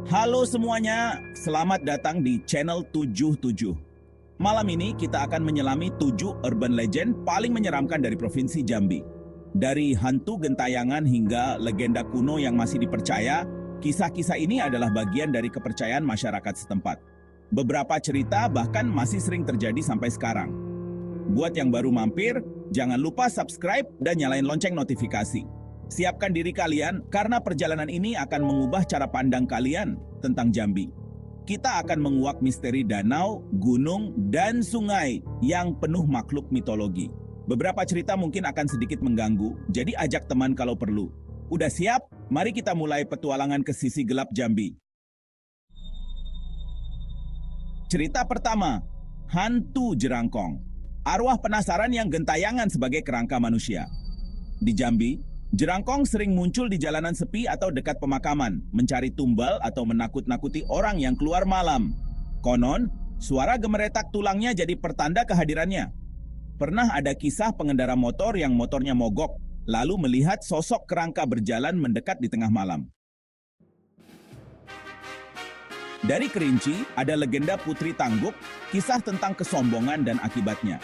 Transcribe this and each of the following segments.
Halo semuanya, selamat datang di channel 77. Malam ini kita akan menyelami 7 urban legend paling menyeramkan dari Provinsi Jambi. Dari hantu gentayangan hingga legenda kuno yang masih dipercaya, kisah-kisah ini adalah bagian dari kepercayaan masyarakat setempat. Beberapa cerita bahkan masih sering terjadi sampai sekarang. Buat yang baru mampir, jangan lupa subscribe dan nyalain lonceng notifikasi. Siapkan diri kalian karena perjalanan ini akan mengubah cara pandang kalian tentang Jambi. Kita akan menguak misteri danau, gunung, dan sungai yang penuh makhluk mitologi. Beberapa cerita mungkin akan sedikit mengganggu, jadi ajak teman kalau perlu. Udah siap? Mari kita mulai petualangan ke sisi gelap Jambi. Cerita pertama, hantu jerangkong. Arwah penasaran yang gentayangan sebagai kerangka manusia. Di Jambi, jerangkong sering muncul di jalanan sepi atau dekat pemakaman, mencari tumbal atau menakut-nakuti orang yang keluar malam. Konon, suara gemeretak tulangnya jadi pertanda kehadirannya. Pernah ada kisah pengendara motor yang motornya mogok, lalu melihat sosok kerangka berjalan mendekat di tengah malam. Dari Kerinci, ada legenda Putri Tangguk, kisah tentang kesombongan dan akibatnya.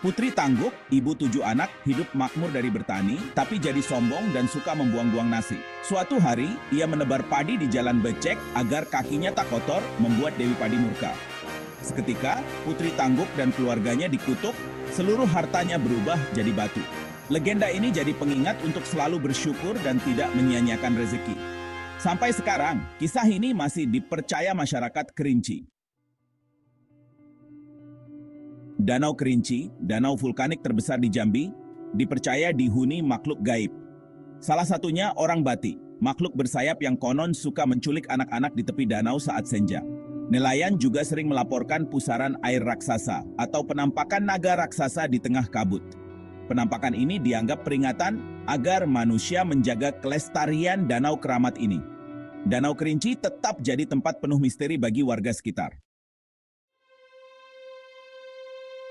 Putri Tangguk, ibu 7 anak, hidup makmur dari bertani, tapi jadi sombong dan suka membuang-buang nasi. Suatu hari, ia menebar padi di jalan becek agar kakinya tak kotor, membuat Dewi Padi murka. Seketika, Putri Tangguk dan keluarganya dikutuk, seluruh hartanya berubah jadi batu. Legenda ini jadi pengingat untuk selalu bersyukur dan tidak menyia-nyiakan rezeki. Sampai sekarang, kisah ini masih dipercaya masyarakat Kerinci. Danau Kerinci, danau vulkanik terbesar di Jambi, dipercaya dihuni makhluk gaib. Salah satunya orang Bati, makhluk bersayap yang konon suka menculik anak-anak di tepi danau saat senja. Nelayan juga sering melaporkan pusaran air raksasa atau penampakan naga raksasa di tengah kabut. Penampakan ini dianggap peringatan agar manusia menjaga kelestarian danau keramat ini. Danau Kerinci tetap jadi tempat penuh misteri bagi warga sekitar.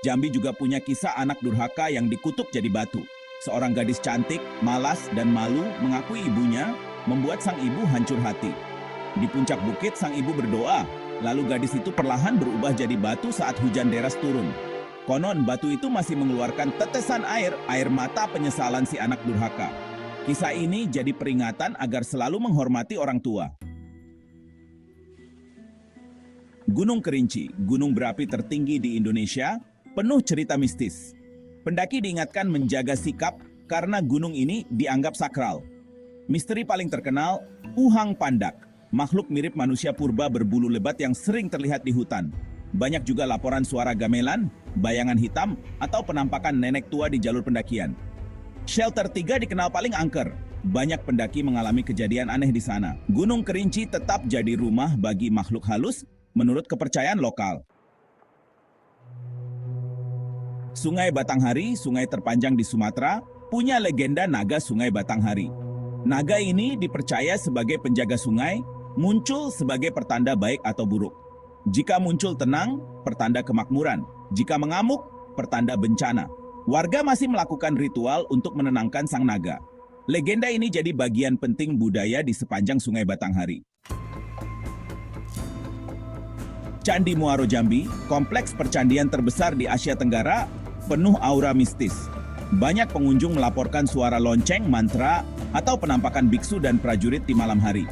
Jambi juga punya kisah anak durhaka yang dikutuk jadi batu. Seorang gadis cantik, malas, dan malu mengakui ibunya, membuat sang ibu hancur hati. Di puncak bukit, sang ibu berdoa, lalu gadis itu perlahan berubah jadi batu saat hujan deras turun. Konon, batu itu masih mengeluarkan tetesan air mata penyesalan si anak durhaka. Kisah ini jadi peringatan agar selalu menghormati orang tua. Gunung Kerinci, gunung berapi tertinggi di Indonesia, penuh cerita mistis. Pendaki diingatkan menjaga sikap karena gunung ini dianggap sakral. Misteri paling terkenal, Uhang Pandak, makhluk mirip manusia purba berbulu lebat yang sering terlihat di hutan. Banyak juga laporan suara gamelan, bayangan hitam, atau penampakan nenek tua di jalur pendakian. Shelter 3 dikenal paling angker. Banyak pendaki mengalami kejadian aneh di sana. Gunung Kerinci tetap jadi rumah bagi makhluk halus menurut kepercayaan lokal. Sungai Batanghari, sungai terpanjang di Sumatera, punya legenda naga Sungai Batanghari. Naga ini dipercaya sebagai penjaga sungai, muncul sebagai pertanda baik atau buruk. Jika muncul tenang, pertanda kemakmuran. Jika mengamuk, pertanda bencana. Warga masih melakukan ritual untuk menenangkan sang naga. Legenda ini jadi bagian penting budaya di sepanjang Sungai Batanghari. Candi Muaro Jambi, kompleks percandian terbesar di Asia Tenggara, penuh aura mistis. Banyak pengunjung melaporkan suara lonceng, mantra, atau penampakan biksu dan prajurit di malam hari.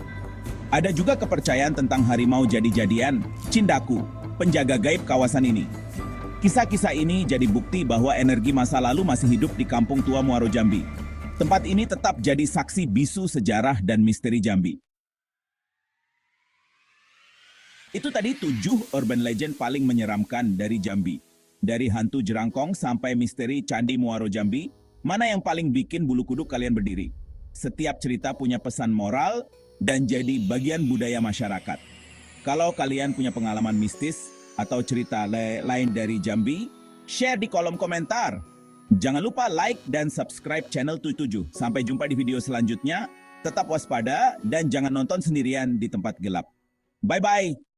Ada juga kepercayaan tentang harimau jadi-jadian, Cindaku, penjaga gaib kawasan ini. Kisah-kisah ini jadi bukti bahwa energi masa lalu masih hidup di Kampung Tua Muaro Jambi. Tempat ini tetap jadi saksi bisu sejarah dan misteri Jambi. Itu tadi 7 urban legend paling menyeramkan dari Jambi. Dari hantu jerangkong sampai misteri Candi Muaro Jambi, mana yang paling bikin bulu kuduk kalian berdiri? Setiap cerita punya pesan moral dan jadi bagian budaya masyarakat. Kalau kalian punya pengalaman mistis atau cerita lain dari Jambi, share di kolom komentar. Jangan lupa like dan subscribe channel 77. Sampai jumpa di video selanjutnya. Tetap waspada dan jangan nonton sendirian di tempat gelap. Bye-bye.